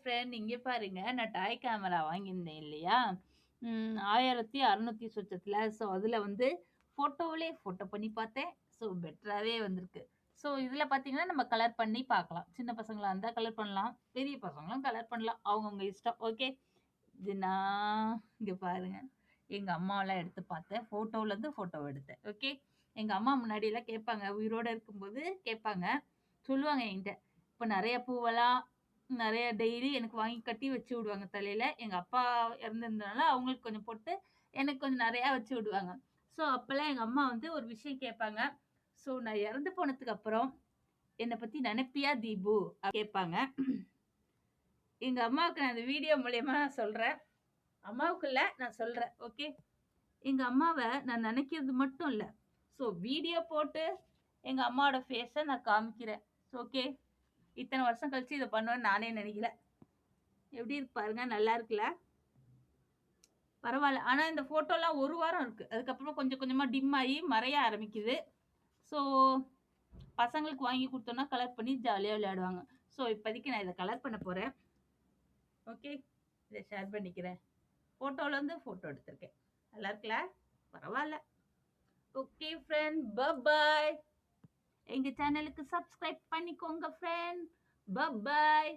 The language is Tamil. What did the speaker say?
ஃப்ரெண்ட் இங்க பாருங்க. நான் டாய் கேமரா வாங்கியிருந்தேன் இல்லையா? 1600 சொச்சத்துல. ஸோ, அதுல வந்து ஃபோட்டோவிலே ஃபோட்டோ பண்ணி பார்த்தேன். ஸோ, பெட்டராவே வந்திருக்கு. ஸோ, இதுல பார்த்தீங்கன்னா, நம்ம கலர் பண்ணி பார்க்கலாம். சின்ன பசங்களா இருந்தா கலர் பண்ணலாம். பெரிய பசங்களும் கலர் பண்ணலாம். அவங்கவங்க இஷ்டம். ஓகே. இது நான் இங்க பாருங்க. எங்க அம்மாவெல்லாம் எடுத்து பார்த்தேன். ஃபோட்டோலருந்து ஃபோட்டோ எடுத்தேன். ஓகே. எங்க அம்மா முன்னாடிலாம் கேட்பாங்க. உயிரோட இருக்கும்போது கேட்பாங்க. சொல்லுவாங்க என்கிட்ட. இப்ப நெறைய பூவெல்லாம் நெறைய டெய்லி எனக்கு வாங்கி கட்டி வச்சு விடுவாங்க தலையில. எங்க அப்பா இறந்திருந்தனால அவங்களுக்கு கொஞ்சம் போட்டு, எனக்கு கொஞ்சம் நெறையா வச்சு விடுவாங்க. ஸோ, அப்பலாம் எங்க அம்மா வந்து ஒரு விஷயம் கேட்பாங்க. ஸோ, நான் இறந்து போனதுக்கு அப்புறம், "என்ன பத்தி நெனப்பியா தீபு?" கேட்பாங்க. எங்க அம்மாவுக்கு நான் இந்த வீடியோ மூலியமா நான் சொல்றேன். அம்மாவுக்கு இல்ல, நான் சொல்றேன். ஓகே. எங்க அம்மாவ நான் நெனைக்கிறது மட்டும் இல்ல. ஸோ, வீடியோ போட்டு எங்க அம்மாவோட ஃபேஸ நான் காமிக்கிறேன். ஓகே. இத்தன வருஷம் கழிச்சு இத பண்ணுவேன்னு நானே நெனைக்கல. எப்படி இருக்கு பாருங்க. நல்லா இருக்குல்ல? பரவால்ல. ஆனா இந்த ஃபோட்டோலாம் 1 வாரம் இருக்கு. அதுக்கப்புறம் கொஞ்சம் கொஞ்சமா டிம் ஆயி மறைய ஆரம்பிக்குது. ஸோ, பசங்களுக்கு வாங்கி குடுத்தோம்னா கலர் பண்ணி ஜாலியா விளையாடுவாங்க. ஸோ, இப்போதைக்கு நான் இத கலர் பண்ண போறேன். ஓகே. இத ஷேர் பண்ணிக்கிறேன். ஃபோட்டோலருந்து ஃபோட்டோ எடுத்திருக்கேன். நல்லா இருக்குல்ல? பரவால்ல. Okay friend. பாய். எங்க சேனலுக்கு சப்ஸ்கிரைப் பண்ணிக்கோங்க ஃப்ரெண்ட். பாய்.